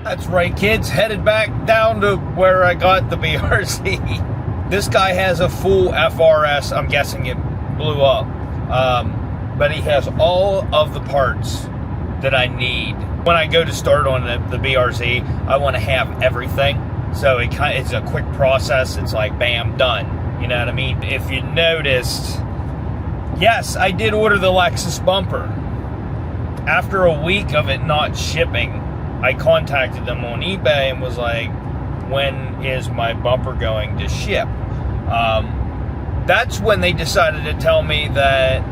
That's right, kids. Headed back down to where I got the BRZ. This guy has a full FRS. I'm guessing it blew up. But he has all of the parts that I need. When I go to start on the BRZ, I want to have everything. So it's a quick process. It's like, bam, done. You know what I mean? If you noticed, yes, I did order the Lexus bumper. After a week of it not shipping, I contacted them on eBay and was like, when is my bumper going to ship? That's when they decided to tell me that,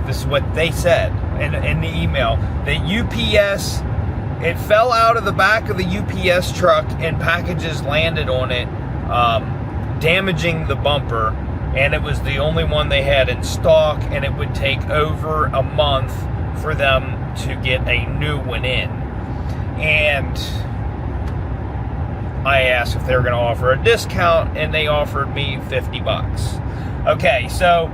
this is what they said in the email, that UPS, it fell out of the back of the UPS truck and packages landed on it, damaging the bumper, and it was the only one they had in stock, and it would take over a month for them to get a new one in. And I asked if they were going to offer a discount, and they offered me $50. Okay, so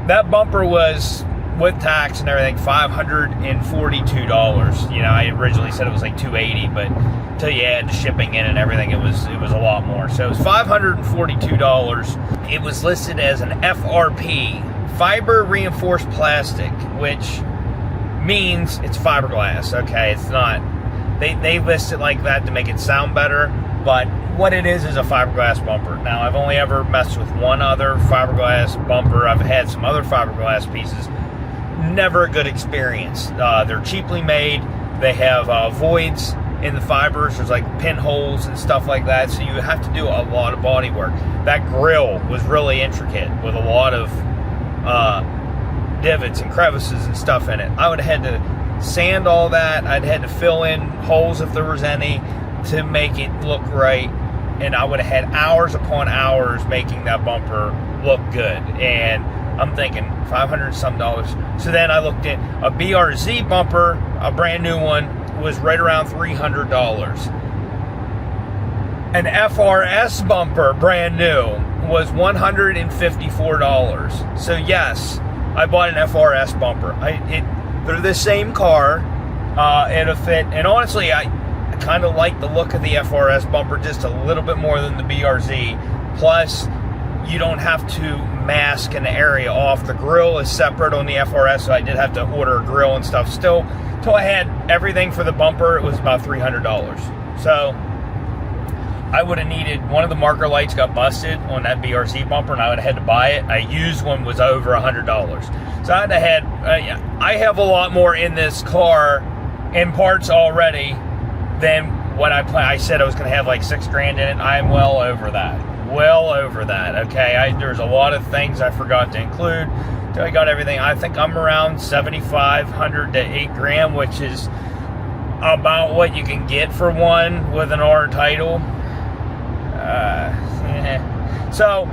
that bumper was, with tax and everything, $542. You know, I originally said it was like $280, but until you add the shipping in and everything, it was a lot more. So it was $542. It was listed as an FRP, fiber reinforced plastic, which means it's fiberglass. Okay, it's not. They list it like that to make it sound better, but what it is a fiberglass bumper. Now, I've only ever messed with one other fiberglass bumper. I've had some other fiberglass pieces. Never a good experience. They're cheaply made. They have voids in the fibers. There's like pinholes and stuff like that, so you have to do a lot of body work. That grill was really intricate with a lot of divots and crevices and stuff in it. I would have had to sand all that. I'd had to fill in holes if there was any to make it look right, and I would have had hours upon hours making that bumper look good. And I'm thinking $500 some. So then I looked at a BRZ bumper, a brand new one, was right around $300. An FRS bumper, brand new, was $154. So yes, I bought an FRS bumper. They're the same car. It'll fit, and honestly, I kind of like the look of the FRS bumper just a little bit more than the BRZ. Plus, you don't have to mask an area off. The grill is separate on the FRS, so I did have to order a grill and stuff. Still, until I had everything for the bumper, it was about $300. So I would have needed, one of the marker lights got busted on that BRZ bumper, and I would have had to buy it. A used one was over $100. So I have a lot more in this car in parts already than what I said I was going to have like $6,000 in it. I'm well over that. Well over that. Okay, there's a lot of things I forgot to include. So I got everything. I think I'm around $7,500 to $8,000, which is about what you can get for one with an R title. So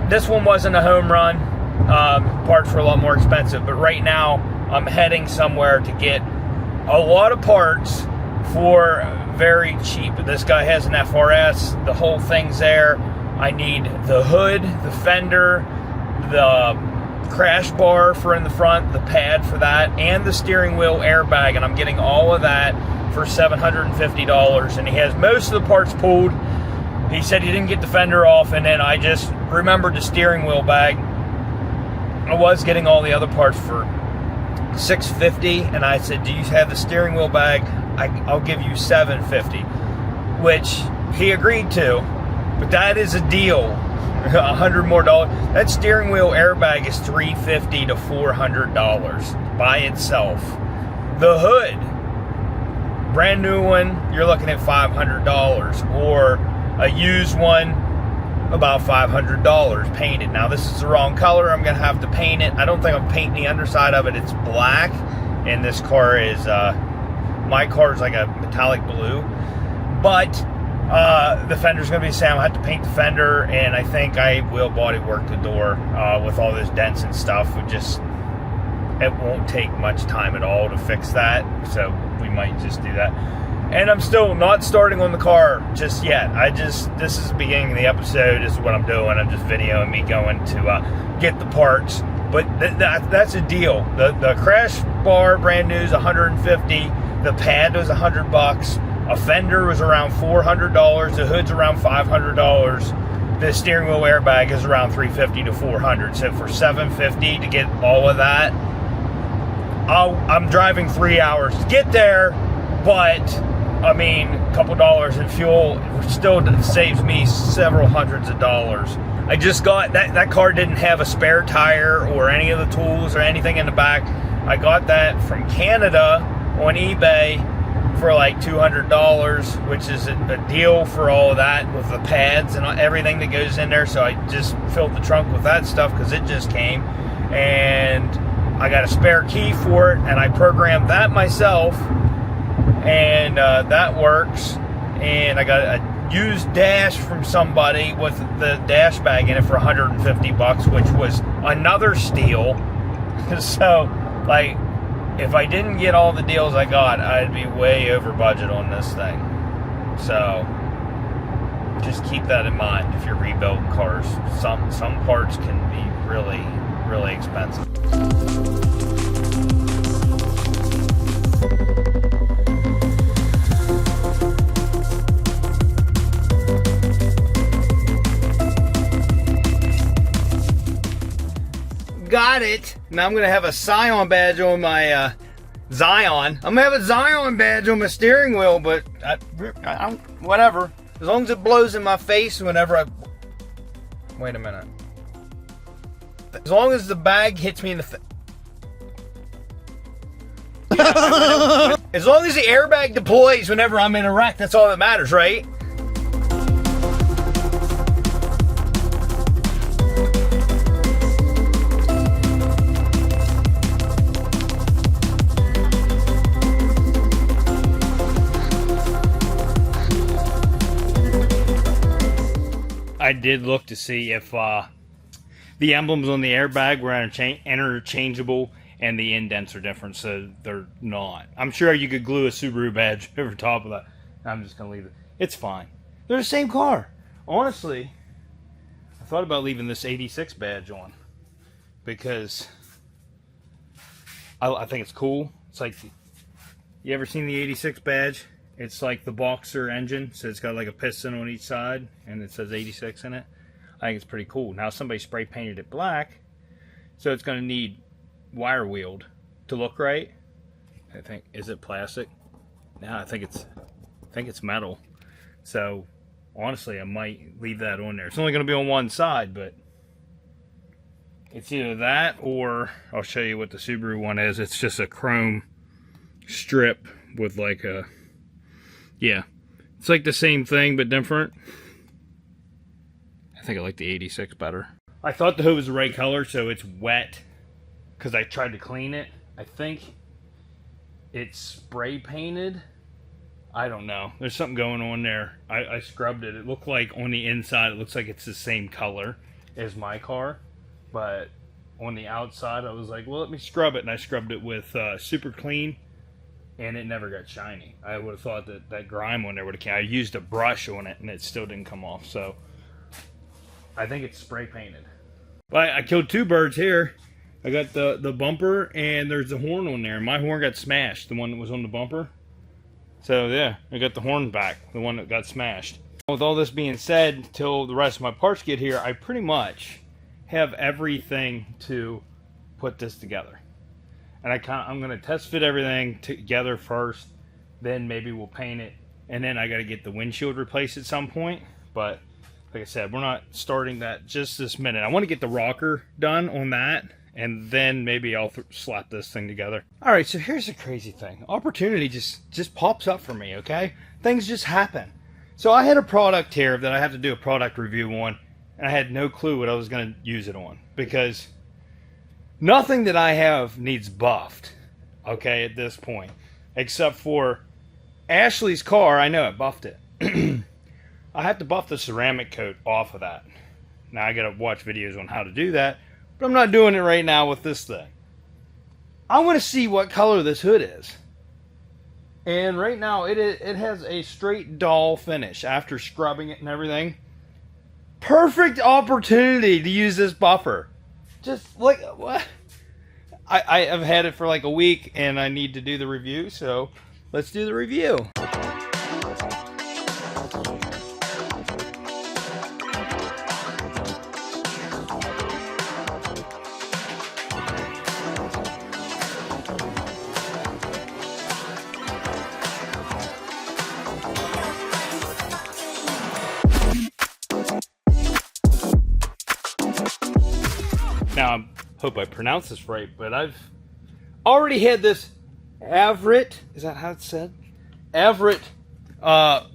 this one wasn't a home run. Parts were a lot more expensive, but right now I'm heading somewhere to get a lot of parts for very cheap. This guy has an FRS. The whole thing's there. I need the hood, the fender, the crash bar for in the front, the pad for that, and the steering wheel airbag, and I'm getting all of that for $750, and he has most of the parts pulled. He said he didn't get the fender off, and then I just remembered the steering wheel bag. I was getting all the other parts for $650, and I said, do you have the steering wheel bag? I'll give you $750, which he agreed to, but that is a deal. $100 more. That steering wheel airbag is $350 to $400 by itself. The hood, brand new one, you're looking at $500, or a used one, about $500 painted. Now this is the wrong color. I'm gonna have to paint it. I don't think I'm painting the underside of it. It's black, and this car is my car is like a metallic blue, but the fender's gonna be the same. I have to paint the fender, and I think I will body work the door with all those dents and stuff. It won't take much time at all to fix that, so we might just do that. And I'm still not starting on the car just yet. This is the beginning of the episode. This is what I'm doing. I'm just videoing me going to get the parts. But that's a deal. The crash bar, brand new, is $150. The pad was $100. A fender was around $400. The hood's around $500. The steering wheel airbag is around $350 to $400. So for $750 to get all of that, I'm driving 3 hours to get there, but I mean, a couple dollars in fuel still saves me several hundreds of dollars. I just got that car didn't have a spare tire or any of the tools or anything in the back. I got that from Canada on eBay for like $200, which is a deal for all of that with the pads and everything that goes in there. So I just filled the trunk with that stuff because it just came, and I got a spare key for it, and I programmed that myself, and that works. And I got a used dash from somebody with the dash bag in it for $150, which was another steal. So, like, if I didn't get all the deals I got, I'd be way over budget on this thing. So, just keep that in mind if you're rebuilding cars. Some parts can be really, really expensive. Got it. Now I'm gonna have a Scion badge on my Zion. I'm gonna have a Zion badge on my steering wheel, but I whatever. As long as it blows in my face whenever I. Wait a minute. As long as the bag hits me in the face. Yeah, as long as the airbag deploys whenever I'm in a wreck, that's all that matters, right? I did look to see if the emblems on the airbag were interchangeable and the indents are different, so they're not. I'm sure you could glue a Subaru badge over top of that. I'm just going to leave it. It's fine. They're the same car. Honestly, I thought about leaving this 86 badge on because I think it's cool. It's like, you ever seen the 86 badge? It's like the Boxer engine, so it's got like a piston on each side, and it says 86 in it. I think it's pretty cool. Now somebody spray painted it black, so it's going to need wire wheeled to look right. I think, is it plastic? No, I think it's metal. So honestly, I might leave that on there. It's only going to be on one side, but it's either that or I'll show you what the Subaru one is. It's just a chrome strip with like a. Yeah, it's like the same thing, but different. I think I like the 86 better. I thought the hood was the right color, so it's wet because I tried to clean it. I think it's spray painted. I don't know. There's something going on there. I scrubbed it. It looked like on the inside, it looks like it's the same color as my car. But on the outside, I was like, well, let me scrub it. And I scrubbed it with Super Clean. And it never got shiny. I would have thought that grime on there would have came. I used a brush on it and it still didn't come off. So I think it's spray painted. But I killed two birds here. I got the bumper and there's the horn on there. My horn got smashed, the one that was on the bumper. So yeah, I got the horn back, the one that got smashed. With all this being said, till the rest of my parts get here, I pretty much have everything to put this together. And I'm going to test fit everything together first, then maybe we'll paint it, and then I got to get the windshield replaced at some point. But like I said, we're not starting that just this minute. I want to get the rocker done on that, and then maybe I'll slap this thing together. All right, so here's the crazy thing. Opportunity just pops up for me, okay? Things just happen. So I had a product here that I have to do a product review on, and I had no clue what I was going to use it on because nothing that I have needs buffed, okay, at this point. Except for Ashley's car, I know I buffed it. I have to buff the ceramic coat off of that. Now I gotta watch videos on how to do that, but I'm not doing it right now with this thing. I want to see what color this hood is. And right now it has a straight dull finish after scrubbing it and everything. Perfect opportunity to use this buffer. Just like what? I have had it for like a week and I need to do the review, so let's do the review. Now, I hope I pronounced this right, but I've already had this Avhrit, is that how it's said? Avhrit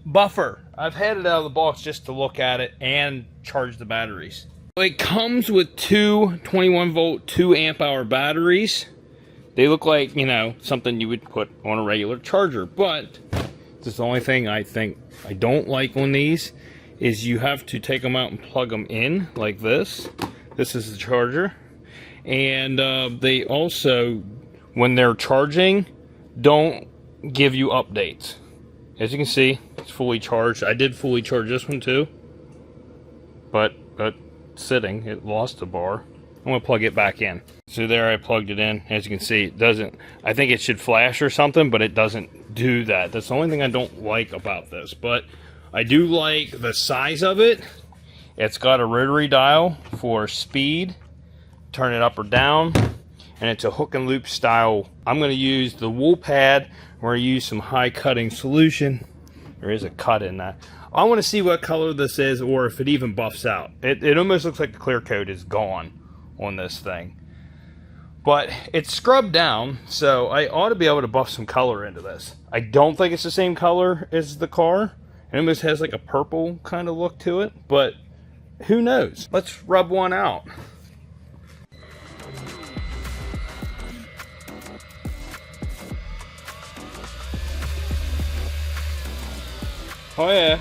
buffer. I've had it out of the box just to look at it and charge the batteries. It comes with two 21 volt, 2 amp hour batteries. They look like, you know, something you would put on a regular charger, but this is the only thing I think I don't like on these is you have to take them out and plug them in like this. This is the charger, and they also, when they're charging, don't give you updates. As you can see, it's fully charged. I did fully charge this one too, but sitting, it lost a bar. I'm gonna plug it back in. So there, I plugged it in. As you can see, it doesn't, I think it should flash or something, but it doesn't do that. That's the only thing I don't like about this, but I do like the size of it. It's got a rotary dial for speed, turn it up or down, and it's a hook and loop style. I'm going to use the wool pad where I use some high cutting solution. There is a cut in that. I want to see what color this is or if it even buffs out. It almost looks like the clear coat is gone on this thing. But it's scrubbed down, so I ought to be able to buff some color into this. I don't think it's the same color as the car. It almost has like a purple kind of look to it, but who knows? Let's rub one out. Oh yeah.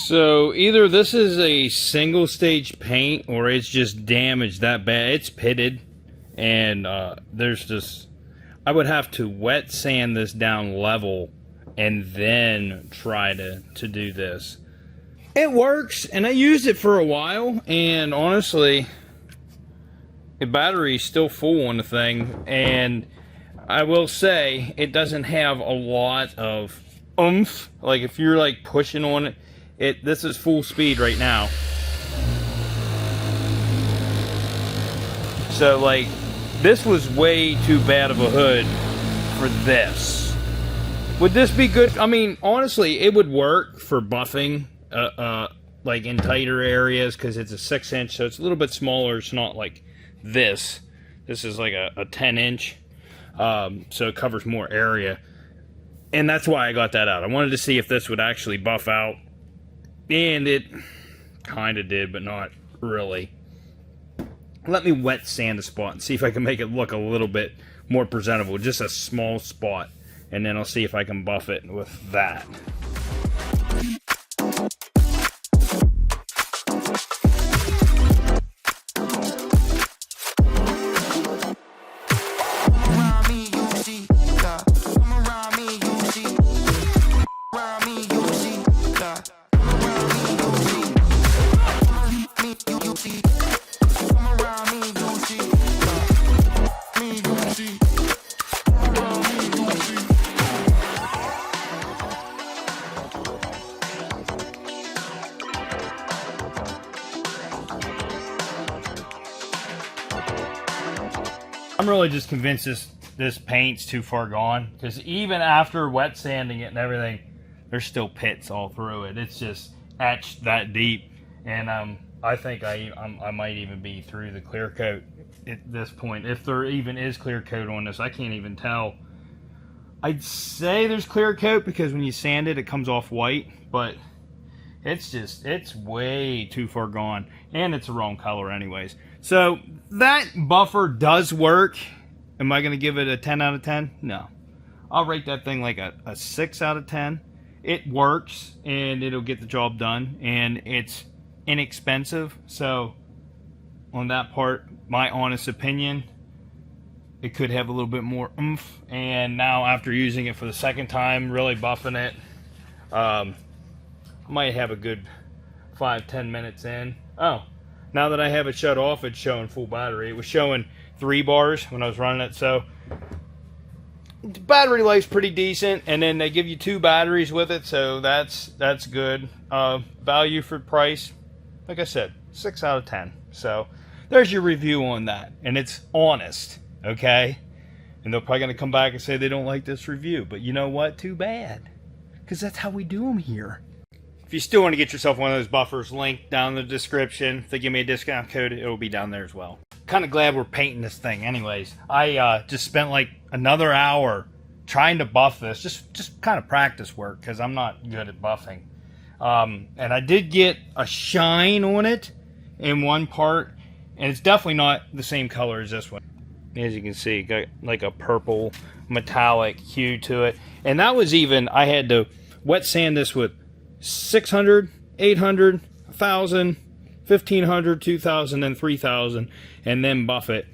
So either this is a single stage paint or it's just damaged that bad. It's pitted, and there's just, I would have to wet sand this down level and then try to do this. It works, and I used it for a while, and honestly, the battery's still full on the thing, and I will say it doesn't have a lot of oomph. Like if you're like pushing on it, this is full speed right now. So like, this was way too bad of a hood for this. Would this be good? I mean, honestly, it would work for buffing, like in tighter areas, because it's a 6-inch, so it's a little bit smaller. It's not like this. This is like a 10-inch, so it covers more area. And that's why I got that out. I wanted to see if this would actually buff out. And it kind of did, but not really. Let me wet sand the spot and see if I can make it look a little bit more presentable. Just a small spot. And then I'll see if I can buff it with that. I'm really just convinced this paint's too far gone, because even after wet sanding it and everything, there's still pits all through it. It's just etched that deep, and I think I might even be through the clear coat at this point, if there even is clear coat on this. I can't even tell. I'd say there's clear coat because when you sand it, it comes off white, but it's way too far gone, and it's the wrong color anyways. So that buffer does work. Am I going to give it a 10 out of 10? No. I'll rate that thing like a 6 out of 10. It works, and it'll get the job done, and it's inexpensive. So on that part, my honest opinion, it could have a little bit more oomph. And now after using it for the second time, really buffing it, I might have a good 5-10 minutes in. Oh, now that I have it shut off, it's showing full battery. It was showing 3 bars when I was running it, so the battery life's pretty decent. And then they give you 2 batteries with it, so that's good. Value for price, like I said, 6 out of 10. So there's your review on that, and it's honest, okay? And they're probably going to come back and say they don't like this review, but you know what? Too bad, because that's how we do them here. If you still want to get yourself one of those buffers, link down in the description. If they give me a discount code, it will be down there as well. Kind of glad we're painting this thing anyways. I just spent like another hour trying to buff this, just kind of practice work, because I'm not good at buffing. And I did get a shine on it in one part, and it's definitely not the same color as this one. As you can see, it got like a purple metallic hue to it. And that was even, I had to wet sand this with 600, 800, 1000, 1500, 2000, and 3000, and then buff it.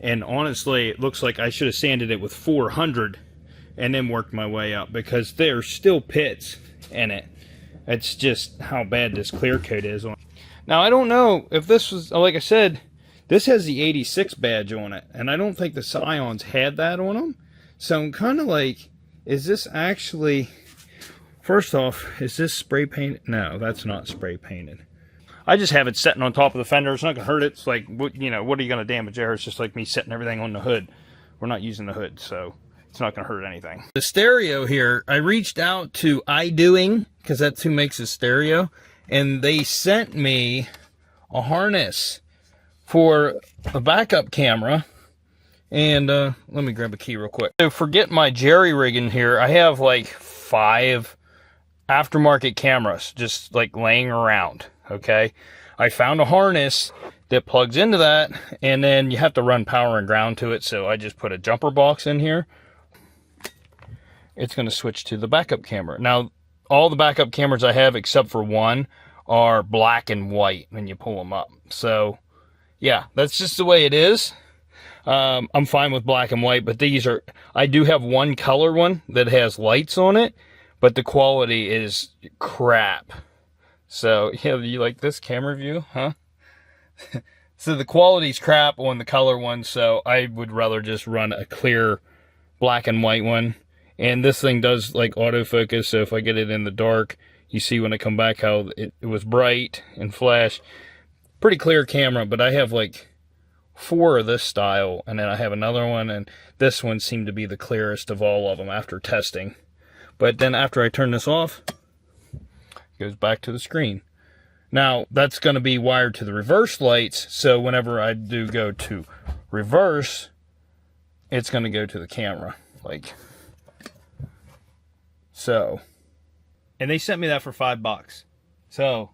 And honestly, it looks like I should have sanded it with 400 and then worked my way up, because there's still pits in it. It's just how bad this clear coat is on. Now, I don't know if this was, like I said, this has the 86 badge on it, and I don't think the Scions had that on them. So I'm kind of like, is this actually, first off, is this spray painted? No, that's not spray painted. I just have it sitting on top of the fender. It's not going to hurt it. It's like, you know, what are you going to damage there? It's just like me setting everything on the hood. We're not using the hood, so it's not going to hurt anything. The stereo here, I reached out to iDoing, because that's who makes the stereo, and they sent me a harness for a backup camera. And let me grab a key real quick. So forget my jerry rigging here. I have like 5 aftermarket cameras just like laying around. Okay, I found a harness that plugs into that, and then you have to run power and ground to it. So I just put a jumper box in here. It's going to switch to the backup camera. Now, all the backup cameras I have except for one are black and white when you pull them up. So yeah, that's just the way it is. I'm fine with black and white, but these are, I do have one color one that has lights on it, but the quality is crap. So yeah, you like this camera view, huh? So the quality's crap on the color one, so I would rather just run a clear black and white one. And this thing does like autofocus, so if I get it in the dark, you see when I come back how it was bright and flash. Pretty clear camera, but I have like 4 of this style, and then I have another one, and this one seemed to be the clearest of all of them after testing. But then after I turn this off, it goes back to the screen. Now, that's going to be wired to the reverse lights, so whenever I do go to reverse, it's going to go to the camera, like so. And they sent me that for $5. So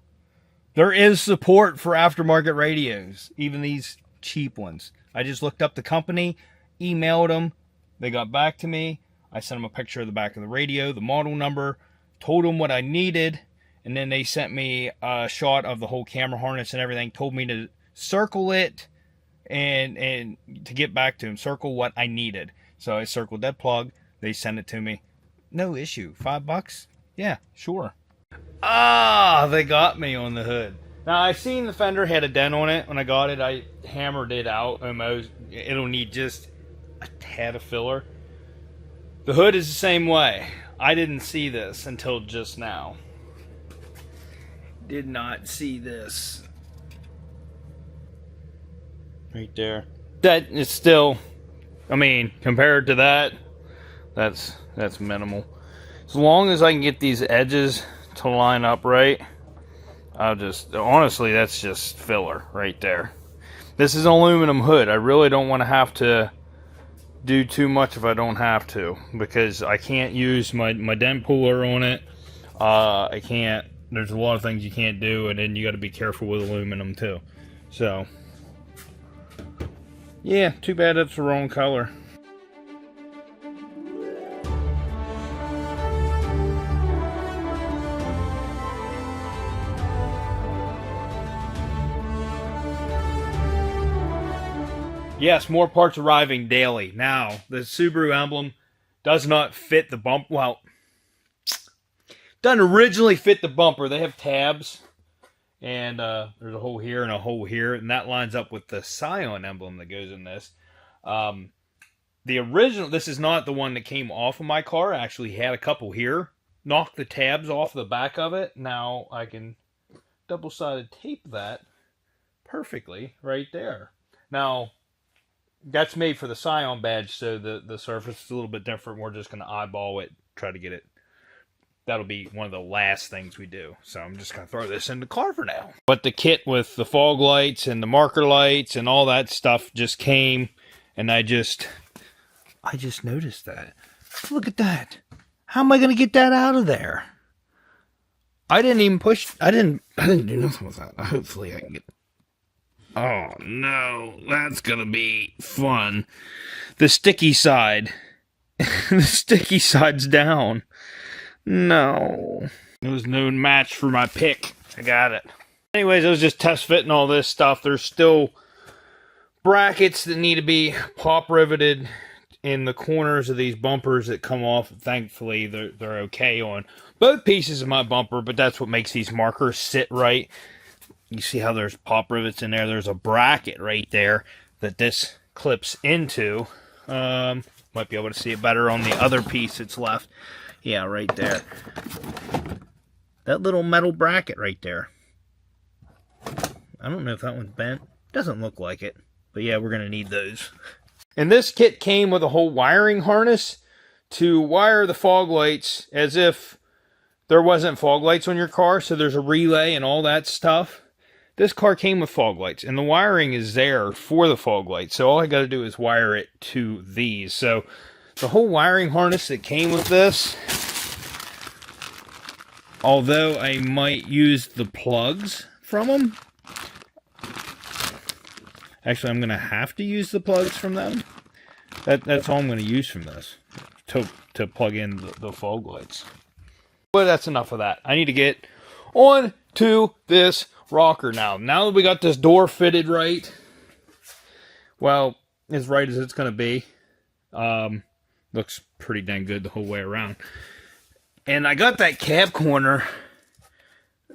there is support for aftermarket radios, even these cheap ones. I just looked up the company, emailed them, they got back to me. I sent them a picture of the back of the radio, the model number, told them what I needed, and then they sent me a shot of the whole camera harness and everything, told me to circle it and to get back to them, circle what I needed. So I circled that plug, they sent it to me. No issue. $5? Yeah, sure. Ah, they got me on the hood. Now, I seen the fender had a dent on it. When I got it, I hammered it out. It'll need just a tad of filler. The hood is the same way. I didn't see this until just now. Did not see this. Right there. That is still, I mean, compared to that, that's minimal. As long as I can get these edges to line up right, I'll just, honestly, that's just filler right there. This is an aluminum hood. I really don't want to have to do too much if I don't have to, because I can't use my dent puller on it. I can't, there's a lot of things you can't do, and then you got to be careful with aluminum too. So yeah, too bad that's the wrong color. Yes, more parts arriving daily. Now, the Subaru emblem does not fit the bump. Well, doesn't originally fit the bumper. They have tabs, and there's a hole here and a hole here, and that lines up with the Scion emblem that goes in this. The original, this is not the one that came off of my car. I actually had a couple here. Knocked the tabs off the back of it. Now I can double-sided tape that perfectly right there. Now, that's made for the Scion badge, so the surface is a little bit different. We're just going to eyeball it, try to get it. That'll be one of the last things we do. So I'm just going to throw this in the car for now. But the kit with the fog lights and the marker lights and all that stuff just came, and I just noticed that. Look at that. How am I going to get that out of there? I didn't even push. I didn't do nothing with that. Hopefully I can get. Oh no, that's gonna be fun. The sticky side. The sticky side's down. No. It was no match for my pick. I got it. Anyways, I was just test fitting all this stuff. There's still brackets that need to be pop riveted in the corners of these bumpers that come off. Thankfully, they're okay on both pieces of my bumper, but that's what makes these markers sit right. You see how there's pop rivets in there? There's a bracket right there that this clips into. Might be able to see it better on the other piece that's left. Yeah, right there. That little metal bracket right there. I don't know if that one's bent. Doesn't look like it. But yeah, we're going to need those. And this kit came with a whole wiring harness to wire the fog lights as if there wasn't fog lights on your car. So there's a relay and all that stuff. This car came with fog lights, and the wiring is there for the fog lights. So all I got to do is wire it to these. So the whole wiring harness that came with this, although I might use the plugs from them. Actually, I'm going to have to use the plugs from them. That's all I'm going to use from this to plug in the fog lights. But that's enough of that. I need to get on to this rocker now. Now that we got this door fitted right, well, as right as it's going to be, looks pretty dang good the whole way around. And I got that cab corner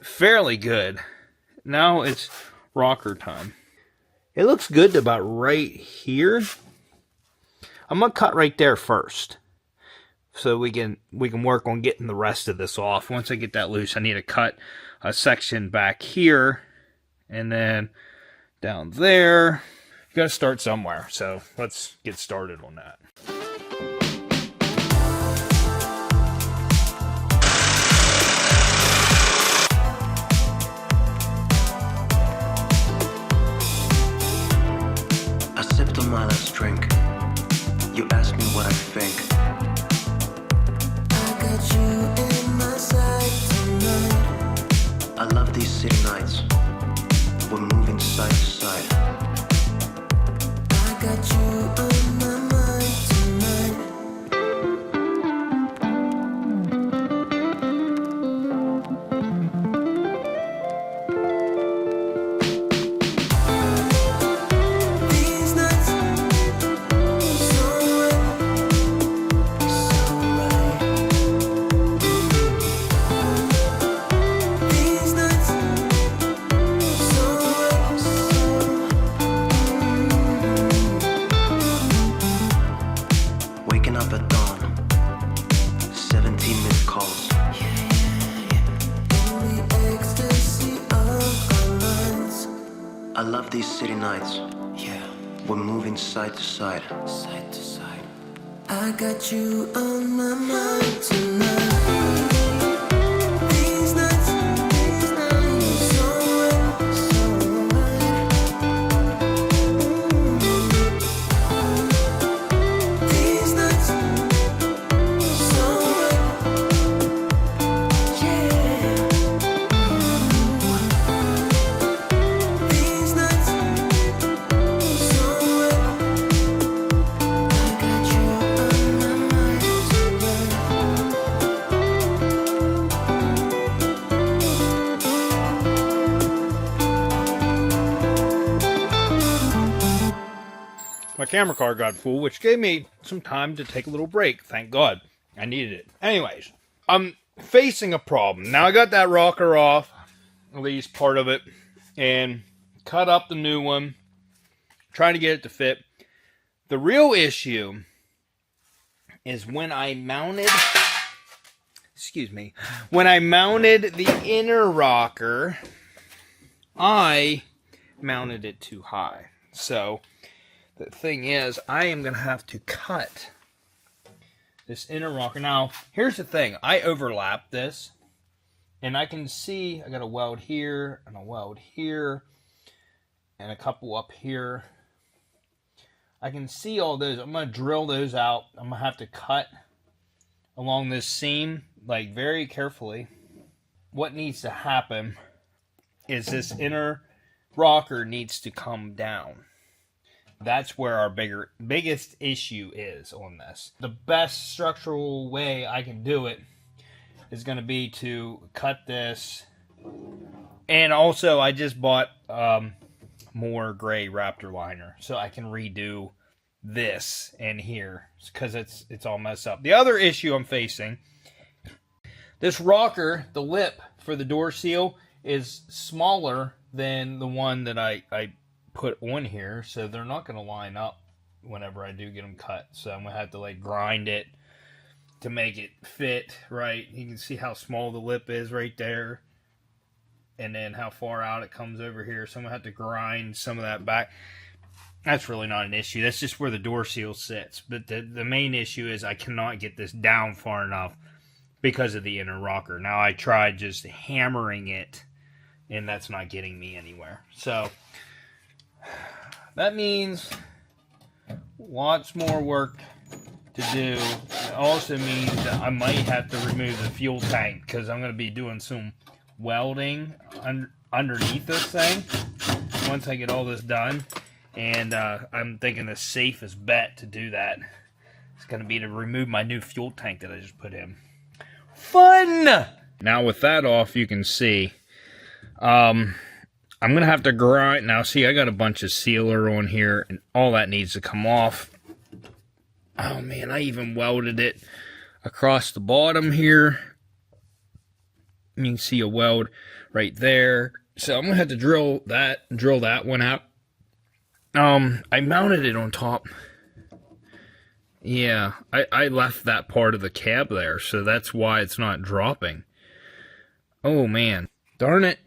fairly good. Now it's rocker time. It looks good to about right here. I'm going to cut right there first, so we can work on getting the rest of this off. Once I get that loose, I need to cut a section back here, and then down there. You got to start somewhere, so let's get started on that. I sipped on my last drink. You asked me what I think. I got you in my sight tonight. I love these city nights. We're moving side to side. I got you on my mind tonight. These nights, so right. These nights, so waking up at dawn, 17 missed calls. In the ecstasy of our minds. I love these city nights. Yeah, we're moving side to side. Side to side. I got you on my mind tonight. These nights, so right. my camera card got full, which gave me some time to take a little break. Thank God. I needed it. Anyways, I'm facing a problem. Now I got that rocker off, at least part of it, and cut up the new one, trying to get it to fit. The real issue is when I mounted, when I mounted the inner rocker, I mounted it too high. So the thing is, I am going to have to cut this inner rocker. Now, here's the thing. I overlapped this, and I can see I got a weld here, and a weld here, and a couple up here. I can see all those. I'm going to drill those out. I'm going to have to cut along this seam, like, very carefully. What needs to happen is this inner rocker needs to come down. That's where our biggest issue is on this. The best structural way I can do it is going to be to cut this. And also, I just bought more gray Raptor liner, so I can redo this and here, because it's all messed up. The other issue I'm facing, this rocker, the lip for the door seal is smaller than the one that I put on here, so they're not going to line up whenever I do get them cut. So I'm going to have to like grind it to make it fit right. You can see how small the lip is right there, and then how far out it comes over here. So I'm going to have to grind some of that back. That's really not an issue. That's just where the door seal sits. But the main issue is I cannot get this down far enough because of the inner rocker. Now I tried just hammering it, and that's not getting me anywhere. So that means lots more work to do. It also means that I might have to remove the fuel tank, because I'm going to be doing some welding underneath this thing once I get all this done. And I'm thinking the safest bet to do that is going to be to remove my new fuel tank that I just put in. Fun! Now with that off, you can see I'm going to have to grind. Now see, I got a bunch of sealer on here, and all that needs to come off. Oh man, I even welded it across the bottom here. You can see a weld right there. So I'm going to have to drill that one out. I mounted it on top. Yeah, I left that part of the cab there, so that's why it's not dropping. Oh man, darn it.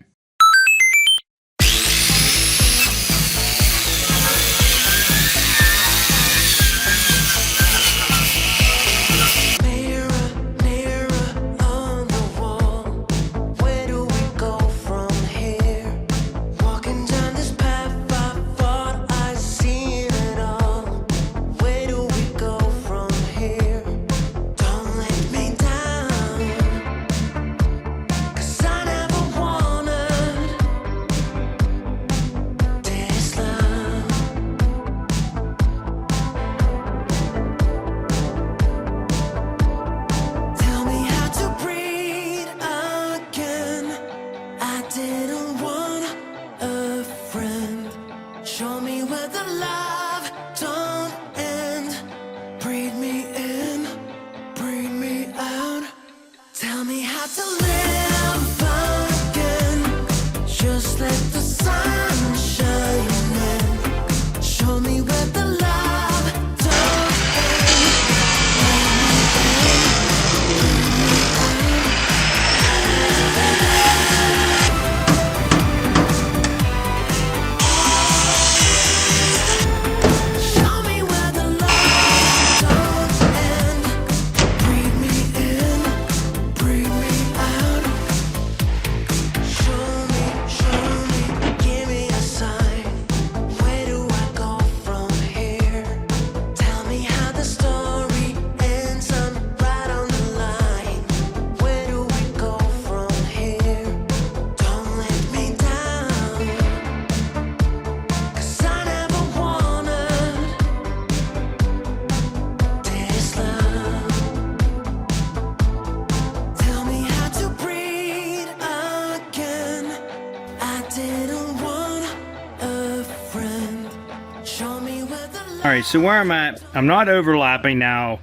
Alright, so where I'm at, I'm not overlapping now.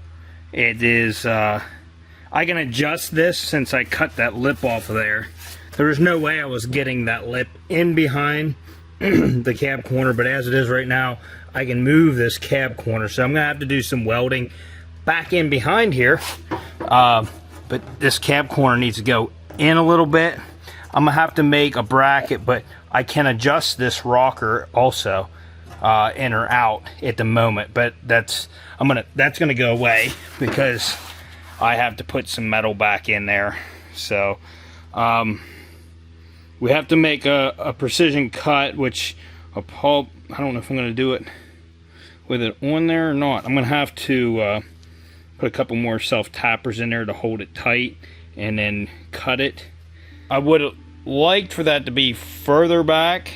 It is, I can adjust this since I cut that lip off of there. There was no way I was getting that lip in behind the cab corner, but as it is right now, I can move this cab corner. So I'm going to have to do some welding back in behind here. But this cab corner needs to go in a little bit. I'm going to have to make a bracket, but I can adjust this rocker also. In or out at the moment, but that's gonna go away because I have to put some metal back in there. So we have to make a precision cut, which I don't know if I'm gonna do it with it on there or not. I'm gonna have to put a couple more self tappers in there to hold it tight and then cut it. I would have liked for that to be further back,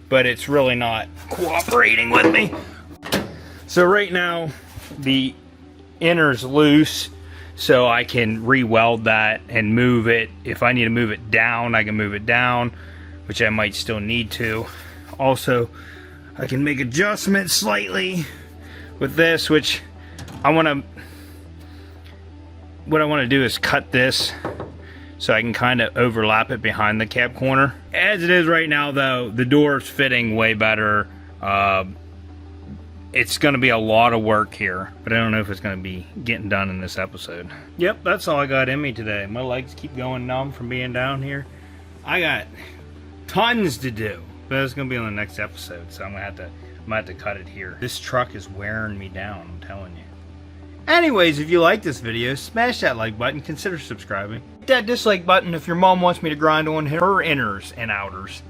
but it's really not cooperating with me. So right now the inner's loose, so I can re-weld that and move it. If I need to move it down, I can move it down, which I might still need to. Also, I can make adjustments slightly with this, which what I want to do is cut this so I can kind of overlap it behind the cab corner. As it is right now though, the door's fitting way better. It's going to be a lot of work here, but I don't know if it's going to be getting done in this episode. Yep, that's all I got in me today. My legs keep going numb from being down here. I got tons to do, but it's going to be on the next episode, so I'm going to have to cut it here. This truck is wearing me down, I'm telling you. Anyways, if you like this video, smash that like button, consider subscribing. Hit that dislike button if your mom wants me to grind on her inners and outers.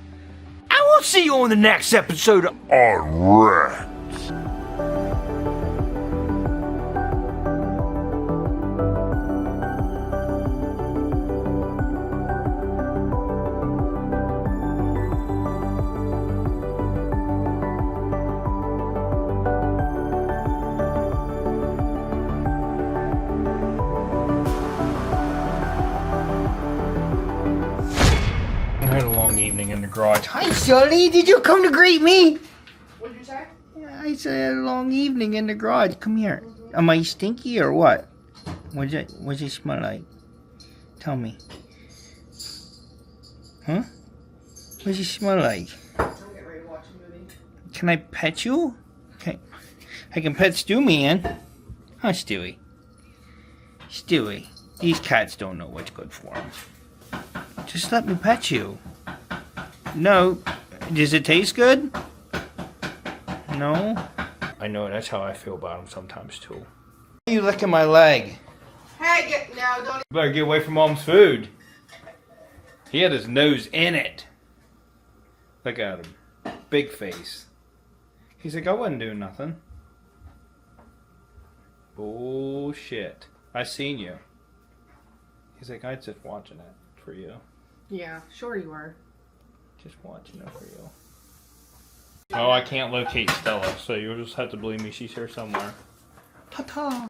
I will see you on the next episode of Avhrit. I had a long evening in the garage. Hi, Sully. Did you come to greet me? What did you say? Yeah, I said I had a long evening in the garage. Come here. Am I stinky or what? What's it smell like? Tell me. Huh? What's it smell like? I'm getting ready to watch a movie. Can I pet you? Okay. I can pet Stu Man. Huh, Stewie? Stewie. These cats don't know what's good for them. Just let me pet you. No. Does it taste good? No? I know, that's how I feel about them sometimes too. Why are you licking my leg? Hey, now don't. You better get away from Mom's food. He had his nose in it. Look at him. Big face. He's like, I wasn't doing nothing. Bullshit. I seen you. He's like, I was just watching it for you. Yeah, sure you were. Just watching it for you. Oh, I can't locate Stella, so you'll just have to believe me. She's here somewhere. Ta-ta!